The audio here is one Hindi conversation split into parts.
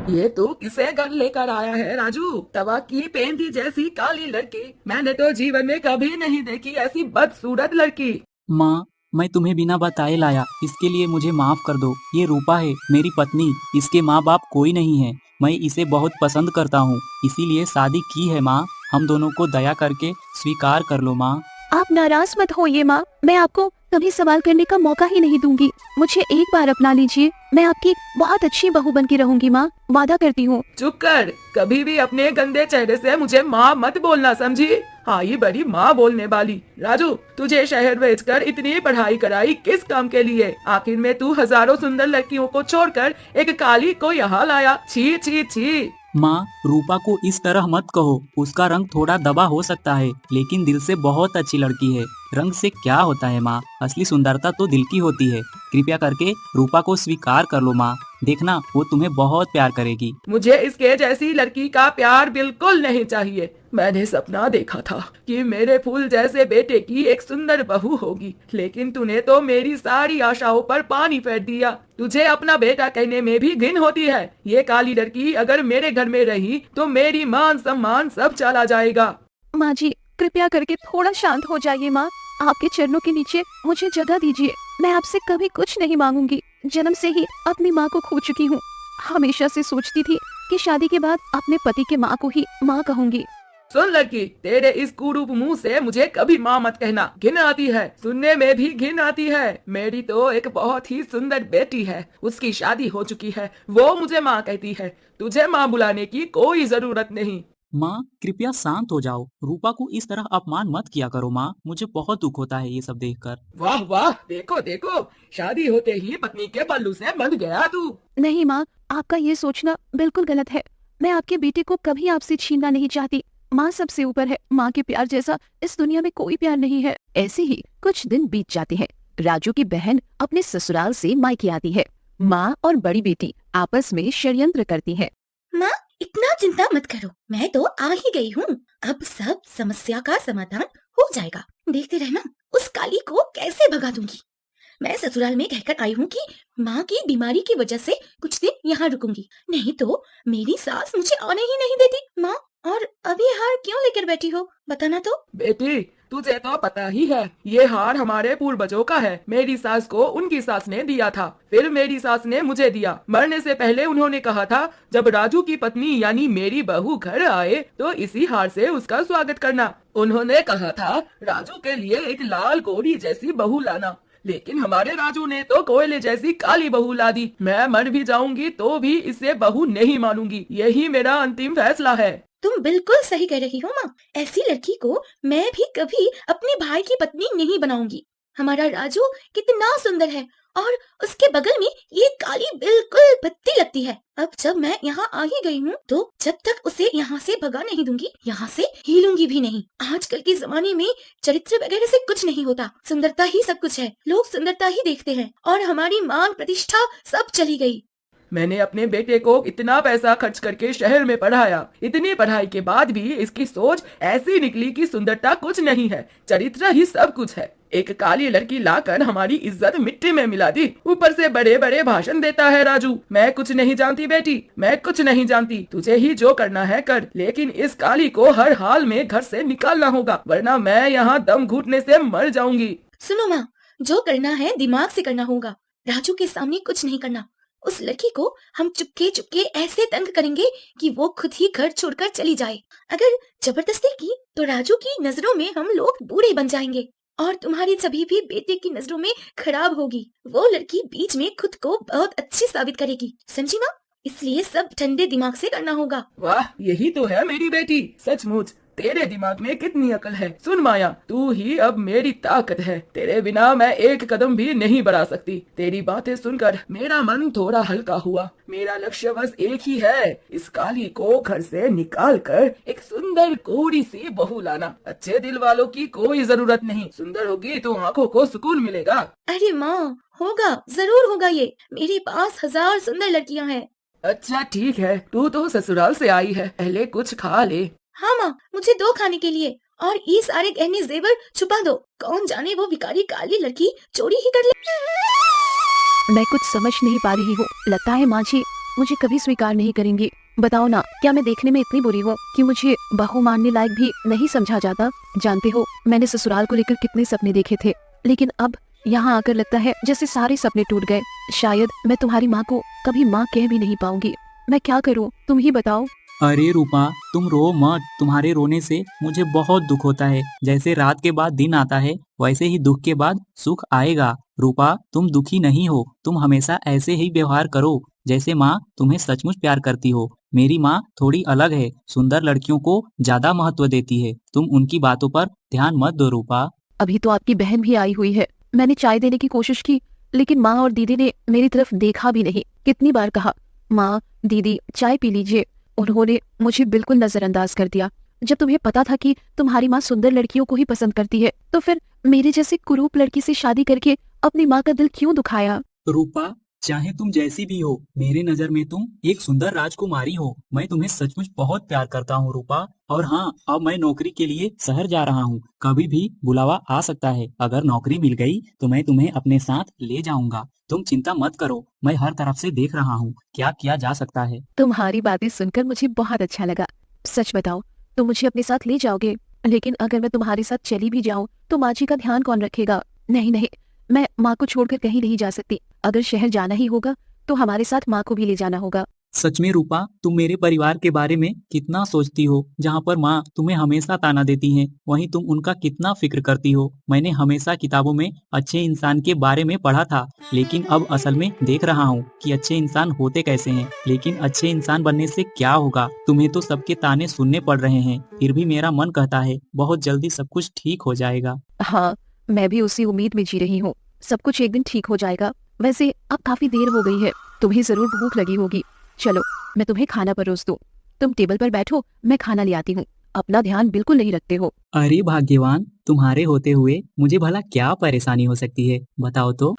ये तू किसे घर लेकर आया है राजू? तवा की पेंदी जैसी काली लड़की, मैंने तो जीवन में कभी नहीं देखी ऐसी बदसूरत लड़की। माँ, मैं तुम्हें बिना बताए लाया, इसके लिए मुझे माफ कर दो। ये रूपा है, मेरी पत्नी। इसके माँ बाप कोई नहीं है। मैं इसे बहुत पसंद करता हूँ, इसीलिए शादी की है माँ। हम दोनों को दया करके स्वीकार कर लो माँ। आप नाराज मत होइए माँ, मैं आपको कभी सवाल करने का मौका ही नहीं दूंगी। मुझे एक बार अपना लीजिए, मैं आपकी बहुत अच्छी बहू बन के रहूंगी माँ, वादा करती हूँ। चुप कर, कभी भी अपने गंदे चेहरे से मुझे माँ मत बोलना, समझी? हाँ, ये बड़ी माँ बोलने वाली। राजू, तुझे शहर भेजकर इतनी पढ़ाई कराई किस काम के लिए? आखिर में तू हजारों सुंदर लड़कियों को छोड़कर एक काली को यहाँ लाया। छी छी छी। माँ, रूपा को इस तरह मत कहो। उसका रंग थोड़ा दबा हो सकता है, लेकिन दिल से बहुत अच्छी लड़की है। रंग से क्या होता है माँ, असली सुंदरता तो दिल की होती है। कृपया करके रूपा को स्वीकार कर लो माँ, देखना वो तुम्हें बहुत प्यार करेगी। मुझे इसके जैसी लड़की का प्यार बिल्कुल नहीं चाहिए। मैंने सपना देखा था कि मेरे फूल जैसे बेटे की एक सुंदर बहू होगी, लेकिन तूने तो मेरी सारी आशाओं पर पानी फेर दिया। तुझे अपना बेटा कहने में भी घिन होती है। ये काली लड़की अगर मेरे घर में रही तो मेरी मान सम्मान सब चला जाएगा। माँ जी, कृपया करके थोड़ा शांत हो जाइए माँ। आपके चरणों के नीचे मुझे जगह दीजिए। मैं आपसे कभी कुछ नहीं मांगूंगी। जन्म से ही अपनी माँ को खो चुकी हूँ। हमेशा से सोचती थी कि शादी के बाद अपने पति के माँ को ही माँ कहूंगी। सुन लड़की, तेरे इस कुरूप मुंह से मुझे कभी माँ मत कहना। घिन आती है, सुनने में भी घिन आती है। मेरी तो एक बहुत ही सुंदर बेटी है, उसकी शादी हो चुकी है, वो मुझे माँ कहती है। तुझे माँ बुलाने की कोई जरूरत नहीं। माँ, कृपया शांत हो जाओ। रूपा को इस तरह अपमान मत किया करो माँ, मुझे बहुत दुख होता है ये सब देखकर। वाह वाह, देखो देखो, शादी होते ही पत्नी के पल्लू से बंध गया तू। नहीं माँ, आपका ये सोचना बिल्कुल गलत है। मैं आपके बेटे को कभी आपसे छीनना नहीं चाहती। माँ सबसे ऊपर है। माँ के प्यार जैसा इस दुनिया में कोई प्यार नहीं है। ऐसे ही कुछ दिन बीत जाते हैं। राजू की बहन अपने ससुराल से मायके आती है। माँ और बड़ी बेटी आपस में षड्यंत्र करती है। माँ, इतना चिंता मत करो, मैं तो आ ही गई हूँ। अब सब समस्या का समाधान हो जाएगा। देखते रहना, उस काली को कैसे भगा दूंगी। मैं ससुराल में कहकर आई हूँ कि माँ की बीमारी की वजह से कुछ दिन यहाँ रुकूंगी, नहीं तो मेरी सास मुझे आने ही नहीं देती। माँ, और अभी हार क्यों लेकर बैठी हो, बताना तो। बेटी, तुझे तो पता ही है, ये हार हमारे पूर्वजों का है। मेरी सास को उनकी सास ने दिया था, फिर मेरी सास ने मुझे दिया। मरने से पहले उन्होंने कहा था, जब राजू की पत्नी यानी मेरी बहू घर आए तो इसी हार से उसका स्वागत करना। उन्होंने कहा था राजू के लिए एक लाल कोरी जैसी बहू लाना, लेकिन हमारे राजू ने तो कोयले जैसी काली बहू ला दी। मैं मर भी जाऊंगी तो भी इसे बहू नहीं मानूंगी। यही मेरा अंतिम फैसला है। तुम बिल्कुल सही कह रही हो माँ। ऐसी लड़की को मैं भी कभी अपने भाई की पत्नी नहीं बनाऊंगी। हमारा राजू कितना सुंदर है, और उसके बगल में ये काली बिल्कुल भद्दी लगती है। अब जब मैं यहाँ आ ही गई हूँ तो जब तक उसे यहाँ से भगा नहीं दूंगी, यहाँ से हिलूंगी भी नहीं। आजकल के जमाने में चरित्र वगैरह से कुछ नहीं होता, सुंदरता ही सब कुछ है। लोग सुंदरता ही देखते हैं, और हमारी मान प्रतिष्ठा सब चली गई। मैंने अपने बेटे को इतना पैसा खर्च करके शहर में पढ़ाया, इतनी पढ़ाई के बाद भी इसकी सोच ऐसी निकली कि सुंदरता कुछ नहीं है, चरित्र ही सब कुछ है। एक काली लड़की लाकर हमारी इज्जत मिट्टी में मिला दी, ऊपर से बड़े बड़े भाषण देता है राजू। मैं कुछ नहीं जानती बेटी, मैं कुछ नहीं जानती। तुझे ही जो करना है कर, लेकिन इस काली को हर हाल में घर से निकालना होगा, वरना मैं यहाँ दम घुटने से मर जाऊंगी। सुनो माँ, जो करना है दिमाग से करना होगा। राजू के सामने कुछ नहीं करना। उस लड़की को हम चुपके चुपके ऐसे तंग करेंगे कि वो खुद ही घर छोड़कर चली जाए। अगर जबरदस्ती की तो राजू की नजरों में हम लोग बूढ़े बन जाएंगे, और तुम्हारी छवि भी बेटे की नजरों में खराब होगी। वो लड़की बीच में खुद को बहुत अच्छी साबित करेगी, समझी माँ? इसलिए सब ठंडे दिमाग से करना होगा। वाह, यही तो है मेरी बेटी, सचमुच तेरे दिमाग में कितनी अकल है। सुन माया, तू ही अब मेरी ताकत है। तेरे बिना मैं एक कदम भी नहीं बढ़ा सकती। तेरी बातें सुनकर मेरा मन थोड़ा हल्का हुआ। मेरा लक्ष्य बस एक ही है, इस काली को घर से निकाल कर एक सुंदर कोरी सी बहू लाना। अच्छे दिल वालों की कोई जरूरत नहीं, सुंदर होगी तो आंखों को सुकून मिलेगा। अरे माँ, होगा, जरूर होगा। ये मेरे पास 1000 सुंदर लड़कियाँ हैं। अच्छा ठीक है, तू तो ससुराल से आई है, पहले कुछ खा ले। हाँ माँ, मुझे दो खाने के लिए, और ये सारे गहने जेवर छुपा दो। कौन जाने वो भिखारी काली लड़की चोरी ही कर ले। मैं कुछ समझ नहीं पा रही हूँ। लगता है माँ जी, मुझे कभी स्वीकार नहीं करेंगी। बताओ ना, क्या मैं देखने में इतनी बुरी हूँ कि मुझे बहू मानने लायक भी नहीं समझा जाता? जानते हो, मैंने ससुराल को लेकर कितने सपने देखे थे, लेकिन अब यहाँ आकर लगता है जैसे सारे सपने टूट गए। शायद मैं तुम्हारी माँ को कभी माँ कह भी नहीं पाऊंगी। मैं क्या करूँ, तुम ही बताओ। अरे रूपा, तुम रो मत। तुम्हारे रोने से मुझे बहुत दुख होता है। जैसे रात के बाद दिन आता है, वैसे ही दुख के बाद सुख आएगा। रूपा, तुम दुखी नहीं हो। तुम हमेशा ऐसे ही व्यवहार करो जैसे माँ तुम्हें सचमुच प्यार करती हो। मेरी माँ थोड़ी अलग है, सुंदर लड़कियों को ज्यादा महत्व देती है। तुम उनकी बातों पर ध्यान मत दो रूपा। अभी तो आपकी बहन भी आई हुई है। मैंने चाय देने की कोशिश की, लेकिन माँ और दीदी ने मेरी तरफ देखा भी नहीं। कितनी बार कहा, माँ दीदी चाय पी लीजिए, उन्होंने मुझे बिल्कुल नजरअंदाज कर दिया। जब तुम्हें पता था कि तुम्हारी माँ सुंदर लड़कियों को ही पसंद करती है, तो फिर मेरे जैसे कुरूप लड़की से शादी करके अपनी माँ का दिल क्यों दुखाया? रूपा, चाहे तुम जैसी भी हो, मेरे नजर में तुम एक सुंदर राजकुमारी हो। मैं तुम्हें सचमुच बहुत प्यार करता हूँ रूपा। और हाँ, अब मैं नौकरी के लिए शहर जा रहा हूँ। कभी भी बुलावा आ सकता है। अगर नौकरी मिल गई तो मैं तुम्हें अपने साथ ले जाऊंगा। तुम चिंता मत करो, मैं हर तरफ से देख रहा हूँ क्या किया जा सकता है। तुम्हारी बातें सुनकर मुझे बहुत अच्छा लगा। सच बताओ, तुम मुझे अपने साथ ले जाओगे? लेकिन अगर मैं तुम्हारे साथ चली भी जाऊं तो माँ जी का ध्यान कौन रखेगा? नहीं नहीं, मैं माँ को छोड़कर कहीं नहीं जा सकती। अगर शहर जाना ही होगा तो हमारे साथ माँ को भी ले जाना होगा। सच में रूपा, तुम मेरे परिवार के बारे में कितना सोचती हो। जहाँ पर माँ तुम्हें हमेशा ताना देती हैं, वहीं तुम उनका कितना फिक्र करती हो। मैंने हमेशा किताबों में अच्छे इंसान के बारे में पढ़ा था, लेकिन अब असल में देख रहा हूँ कि अच्छे इंसान होते कैसे हैं। लेकिन अच्छे इंसान बनने से क्या होगा? तुम्हें तो सबके ताने सुनने पड़ रहे हैं। फिर भी मेरा मन कहता है बहुत जल्दी सब कुछ ठीक हो जाएगा। हाँ, मैं भी उसी उम्मीद में जी रही हूँ। सब कुछ एक दिन ठीक हो जाएगा। वैसे अब काफी देर हो गई है, तुम्हें जरूर भूख लगी होगी। चलो, मैं तुम्हें खाना परोस दूं। तुम टेबल पर बैठो, मैं खाना ले आती हूँ। अपना ध्यान बिल्कुल नहीं रखते हो। अरे भाग्यवान, तुम्हारे होते हुए मुझे भला क्या परेशानी हो सकती है, बताओ तो।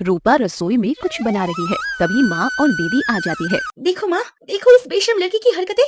रूपा रसोई में कुछ बना रही है, तभी माँ और दीदी आ जाती है। देखो माँ, देखो इस बेशर्म लड़की की हरकतें।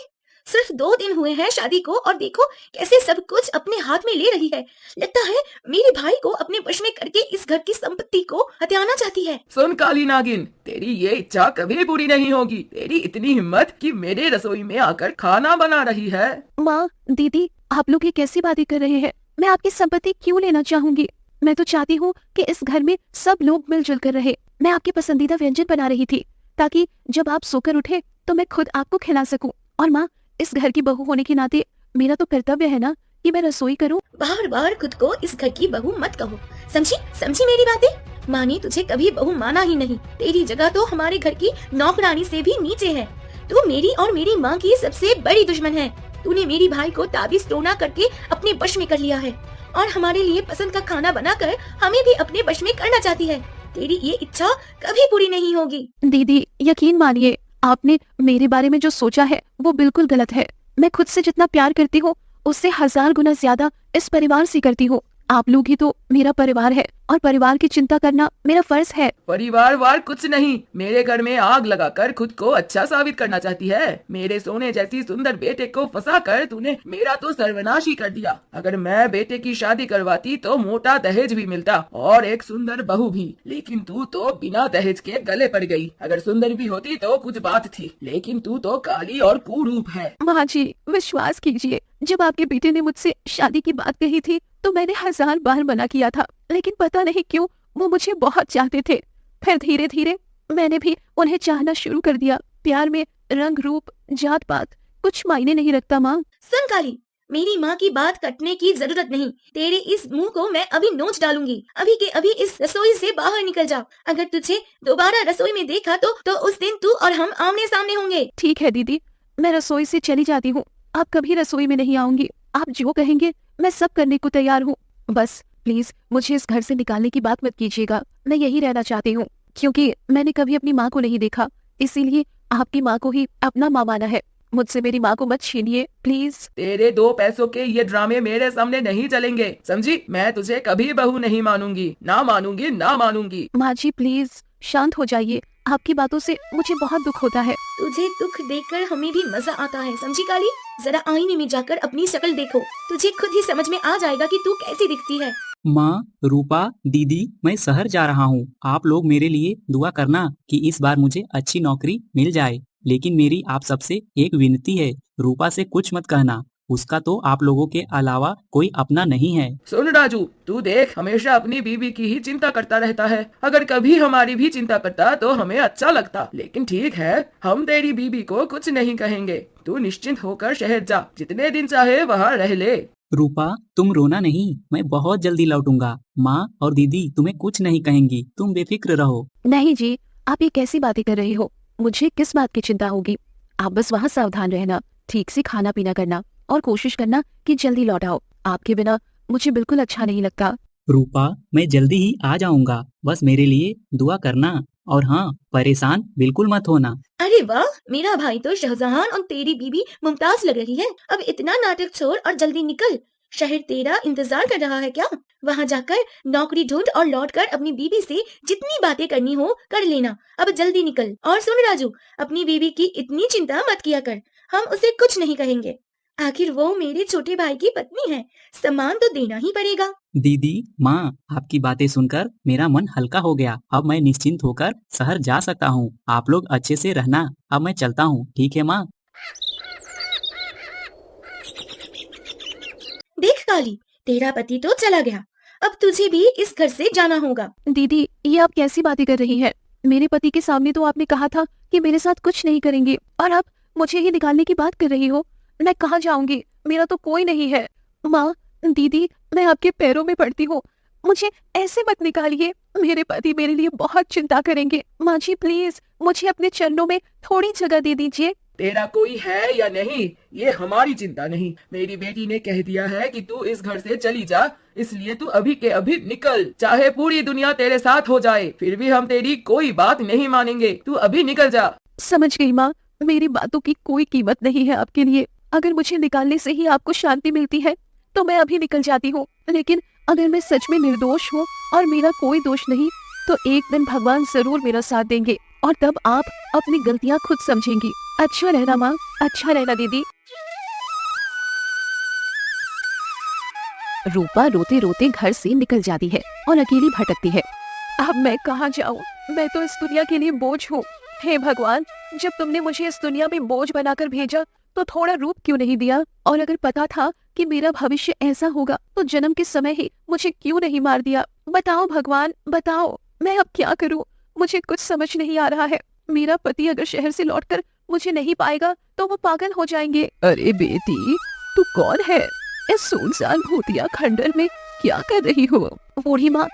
सिर्फ 2 दिन हुए हैं शादी को और देखो कैसे सब कुछ अपने हाथ में ले रही है। लगता है मेरे भाई को अपने वश में करके इस घर की संपत्ति को हथियाना चाहती है। सुन काली नागिन, तेरी ये इच्छा कभी पूरी नहीं होगी। तेरी इतनी हिम्मत कि मेरे रसोई में आकर खाना बना रही है। माँ दीदी, आप लोग ये कैसी बातें कर रहे हैं? मैं आपकी संपत्ति क्यों लेना चाहूंगी? मैं तो चाहती हूँ कि इस घर में सब लोग मिलजुल कर रहे। मैं आपके पसंदीदा व्यंजन बना रही थी ताकि जब आप सोकर उठे तो मैं खुद आपको खिला सकूं। और माँ, इस घर की बहू होने के नाते मेरा तो कर्तव्य है ना कि मैं रसोई करूं। बार बार खुद को इस घर की बहू मत कहो। समझी समझी मेरी बातें? माँ ने तुझे कभी बहू माना ही नहीं। तेरी जगह तो हमारे घर की नौकरानी से भी नीचे है। तू मेरी और मेरी माँ की सबसे बड़ी दुश्मन है। तूने मेरी भाई को ताबीज टोना करके अपने वश में कर लिया है और हमारे लिए पसंद का खाना बनाकर हमें भी अपने वश में करना चाहती है। तेरी ये इच्छा कभी पूरी नहीं होगी। दीदी, यकीन मानिए, आपने मेरे बारे में जो सोचा है वो बिल्कुल गलत है। मैं खुद से जितना प्यार करती हूँ उससे 1000 गुना ज्यादा इस परिवार से करती हूँ। आप लोग ही तो मेरा परिवार है और परिवार की चिंता करना मेरा फर्ज है। परिवार वार कुछ नहीं, मेरे घर में आग लगाकर खुद को अच्छा साबित करना चाहती है। मेरे सोने जैसी सुंदर बेटे को फंसा कर तूने मेरा तो सर्वनाश ही कर दिया। अगर मैं बेटे की शादी करवाती तो मोटा दहेज भी मिलता और एक सुंदर बहू भी, लेकिन तू तो बिना दहेज के गले पड़ गई। अगर सुंदर भी होती तो कुछ बात थी, लेकिन तू तो काली और कुरूप है। माँ जी, विश्वास कीजिए, जब आपके बेटे ने मुझसे शादी की बात कही थी तो मैंने 1000 बार मना किया था, लेकिन पता नहीं क्यों वो मुझे बहुत चाहते थे। फिर धीरे धीरे मैंने भी उन्हें चाहना शुरू कर दिया। प्यार में रंग रूप जात पात कुछ मायने नहीं रखता। माँ सुन काली, मेरी माँ की बात कटने की जरूरत नहीं। तेरे इस मुंह को मैं अभी नोच डालूंगी। अभी के अभी इस रसोई से बाहर निकल जा। अगर तुझे दोबारा रसोई में देखा तो उस दिन तू और हम आमने सामने होंगे। ठीक है दीदी, मैं रसोई से चली जाती हूँ। आप कभी रसोई में नहीं आऊंगी। आप जो कहेंगे मैं सब करने को तैयार हूँ। बस प्लीज मुझे इस घर से निकालने की बात मत कीजिएगा। मैं यही रहना चाहती हूँ, क्योंकि मैंने कभी अपनी माँ को नहीं देखा, इसीलिए आपकी माँ को ही अपना माँ माना है। मुझसे मेरी माँ को मत छीनिए प्लीज। तेरे 2 पैसों के ये ड्रामे मेरे सामने नहीं चलेंगे, समझी? मैं तुझे कभी बहू नहीं मानूंगी, ना मानूंगी, ना मानूंगी। माँ जी प्लीज शांत हो जाइए। आपकी बातों से मुझे बहुत दुख होता है। तुझे दुख देखकर हमें भी मजा आता है, समझी काली? जरा आईने में जाकर अपनी शक्ल देखो, तुझे खुद ही समझ में आ जाएगा कि तू कैसी दिखती है। माँ, रूपा, दीदी, मैं शहर जा रहा हूँ। आप लोग मेरे लिए दुआ करना कि इस बार मुझे अच्छी नौकरी मिल जाए। लेकिन मेरी आप सबसे एक विनती है, रूपा से कुछ मत कहना। उसका तो आप लोगों के अलावा कोई अपना नहीं है। सुन राजू, तू देख, हमेशा अपनी बीवी की ही चिंता करता रहता है। अगर कभी हमारी भी चिंता करता तो हमें अच्छा लगता। लेकिन ठीक है, हम तेरी बीवी को कुछ नहीं कहेंगे। तू निश्चिंत होकर शहर जा, जितने दिन चाहे वहाँ रह ले। रूपा, तुम रोना नहीं, मैं बहुत जल्दी लौटूंगा। माँ और दीदी तुम्हें कुछ नहीं कहेंगी, तुम बेफिक्र रहो। नहीं जी, आप ये कैसी बातें कर रहे हो? मुझे किस बात की चिंता होगी? आप बस वहाँ सावधान रहना, ठीक से खाना पीना करना और कोशिश करना कि जल्दी लौट आओ। आपके बिना मुझे बिल्कुल अच्छा नहीं लगता। रूपा, मैं जल्दी ही आ जाऊंगा, बस मेरे लिए दुआ करना। और हाँ, परेशान बिल्कुल मत होना। अरे वाह, मेरा भाई तो शाहजहां और तेरी बीबी मुमताज लग रही है। अब इतना नाटक छोड़ और जल्दी निकल। शहर तेरा इंतजार कर रहा है क्या? वहाँ जाकर नौकरी ढूंढ और लौटकर अपनी बीबी से जितनी बातें करनी हो कर लेना। अब जल्दी निकल। और सुन राजू, अपनी बीबी की इतनी चिंता मत किया कर, हम उसे कुछ नहीं कहेंगे। आखिर वो मेरे छोटे भाई की पत्नी है, सम्मान तो देना ही पड़ेगा। दीदी, माँ, आपकी बातें सुनकर मेरा मन हल्का हो गया। अब मैं निश्चिंत होकर शहर जा सकता हूँ। आप लोग अच्छे से रहना। अब मैं चलता हूँ, ठीक है माँ? देख काली, तेरा पति तो चला गया, अब तुझे भी इस घर से जाना होगा। दीदी, ये आप कैसी बातें कर रही हैं? मेरे पति के सामने तो आपने कहा था कि मेरे साथ कुछ नहीं करेंगे, और अब मुझे ही निकालने की बात कर रही हो। मैं कहाँ जाऊंगी? मेरा तो कोई नहीं है। माँ, दीदी, मैं आपके पैरों में पड़ती हूँ, मुझे ऐसे मत निकालिए। मेरे पति मेरे लिए बहुत चिंता करेंगे। माँ जी, प्लीज मुझे अपने चरणों में थोड़ी जगह दे दीजिए। तेरा कोई है या नहीं, ये हमारी चिंता नहीं। मेरी बेटी ने कह दिया है कि तू इस घर से चली जा, इसलिए तू अभी के अभी निकल। चाहे पूरी दुनिया तेरे साथ हो जाए, फिर भी हम तेरी कोई बात नहीं मानेंगे। तू अभी निकल जा। समझ गई माँ, मेरी बातों की कोई कीमत नहीं है आपके लिए। अगर मुझे निकालने से ही आपको शांति मिलती है तो मैं अभी निकल जाती हूँ। लेकिन अगर मैं सच में निर्दोष हूँ और मेरा कोई दोष नहीं, तो एक दिन भगवान जरूर मेरा साथ देंगे, और तब आप अपनी गलतियाँ खुद समझेंगी। अच्छा रहना माँ, अच्छा रहना दीदी। रूपा रोते रोते घर से निकल जाती है और अकेली भटकती है। अब मैं कहाँ जाऊँ? मैं तो इस दुनिया के लिए बोझ हूँ। हे भगवान, जब तुमने मुझे इस दुनिया में बोझ बनाकर भेजा तो थोड़ा रूप क्यों नहीं दिया? और अगर पता था कि मेरा भविष्य ऐसा होगा तो जन्म के समय ही मुझे क्यों नहीं मार दिया? बताओ भगवान, बताओ, मैं अब क्या करूँ? मुझे कुछ समझ नहीं आ रहा है। मेरा पति अगर शहर से लौटकर मुझे नहीं पाएगा तो वो पागल हो जाएंगे। अरे बेटी, तू कौन है? इस सुनसान भूतिया खंडर में क्या कर रही हो? बूढ़ी माँ,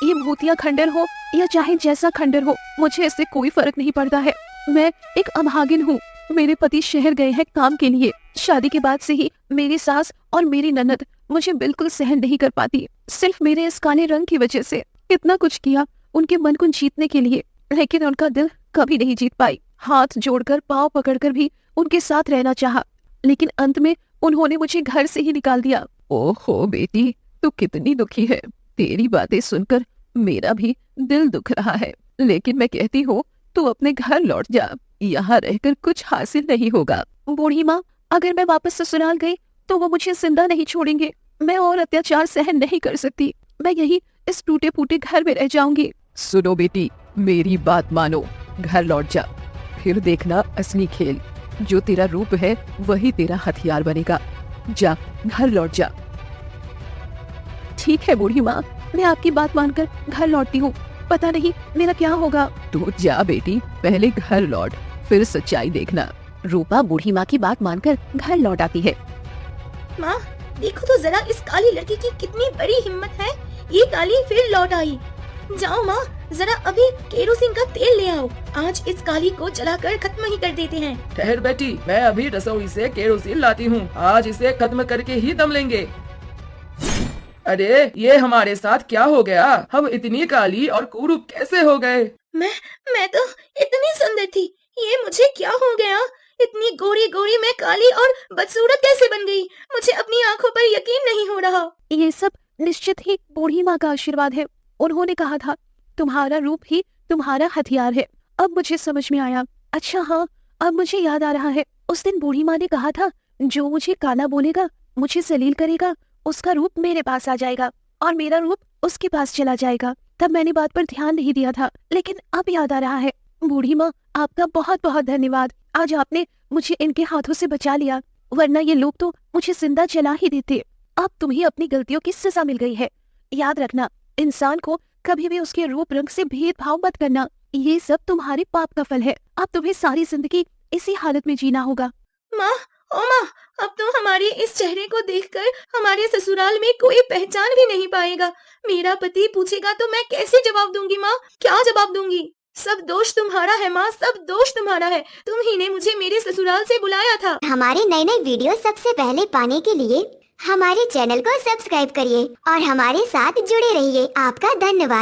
ये भूतिया खंडर हो या चाहे जैसा खंडर हो, मुझे इससे कोई फर्क नहीं पड़ता है। मैं एक अभागिन हूँ। मेरे पति शहर गए हैं काम के लिए। शादी के बाद से ही मेरी सास और मेरी ननद मुझे बिल्कुल सहन नहीं कर पाती। सिर्फ मेरे इस काले रंग की वजह से कितना कुछ किया उनके मन को जीतने के लिए, लेकिन उनका दिल कभी नहीं जीत पाई। हाथ जोड़कर पाँव पकड़कर भी उनके साथ रहना चाहा, लेकिन अंत में उन्होंने मुझे घर से ही निकाल दिया। ओहो बेटी, तू कितनी दुखी है। तेरी बातें सुनकर मेरा भी दिल दुख रहा है, लेकिन मैं कहती हूँ तू अपने घर लौट जा। यहाँ रहकर कुछ हासिल नहीं होगा। बूढ़ी माँ, अगर मैं वापस ससुराल गई तो वो मुझे जिंदा नहीं छोड़ेंगे। मैं और अत्याचार सहन नहीं कर सकती। मैं यही इस टूटे फूटे घर में रह जाऊंगी। सुनो बेटी, मेरी बात मानो, घर लौट जा, फिर देखना असली खेल। जो तेरा रूप है वही तेरा हथियार बनेगा। जा, घर लौट जा। ठीक है बूढ़ी माँ, मैं आपकी बात मानकर घर लौटती हूँ। पता नहीं मेरा क्या होगा। तू जा बेटी, पहले घर लौट, फिर सच्चाई देखना। रूपा बूढ़ी माँ की बात मानकर घर लौट आती है। माँ, देखो तो जरा इस काली लड़की की कितनी बड़ी हिम्मत है। ये काली फिर लौट आई। जाओ माँ, जरा अभी केरोसिन का तेल ले आओ। आज इस काली को जलाकर खत्म ही कर देते हैं। ठहर बेटी, मैं अभी रसोई से केरोसिन लाती हूँ। आज इसे खत्म करके ही दम लेंगे। अरे, ये हमारे साथ क्या हो गया? हम इतनी काली और कुरूप कैसे हो गए? मैं तो इतनी सुंदर थी, ये मुझे क्या हो गया? इतनी गोरी गोरी मैं काली और बदसूरत कैसे बन गई? मुझे अपनी आंखों पर यकीन नहीं हो रहा। ये सब निश्चित ही बूढ़ी माँ का आशीर्वाद है। उन्होंने कहा था तुम्हारा रूप ही तुम्हारा हथियार है। अब मुझे समझ में आया। अच्छा हाँ, अब मुझे याद आ रहा है। उस दिन बूढ़ी माँ ने कहा था जो मुझे काला बोलेगा, मुझे जलील करेगा, उसका रूप मेरे पास आ जाएगा और मेरा रूप उसके पास चला जाएगा। तब मैंने बात पर ध्यान नहीं दिया था, लेकिन अब याद आ रहा है। बूढ़ी माँ, आपका बहुत बहुत धन्यवाद। आज आपने मुझे इनके हाथों से बचा लिया, वरना ये लोग तो मुझे जिंदा जला ही देते। अब तुम्हें अपनी गलतियों की सजा मिल गई है। याद रखना, इंसान को कभी भी उसके रूप रंग से भेदभाव मत करना। ये सब तुम्हारे पाप का फल है। अब तुम्हें सारी जिंदगी इसी हालत में जीना होगा। माँ, ओ माँ, अब तो हमारे इस चेहरे को देखकर हमारे ससुराल में कोई पहचान भी नहीं पाएगा। मेरा पति पूछेगा तो मैं कैसे जवाब दूंगी माँ? क्या जवाब दूंगी? सब दोष तुम्हारा है माँ, सब दोष तुम्हारा है। तुम ही ने मुझे मेरे ससुराल से बुलाया था। हमारे नए नए वीडियो सबसे पहले पाने के लिए हमारे चैनल को सब्सक्राइब करिए और हमारे साथ जुड़े रहिए। आपका धन्यवाद।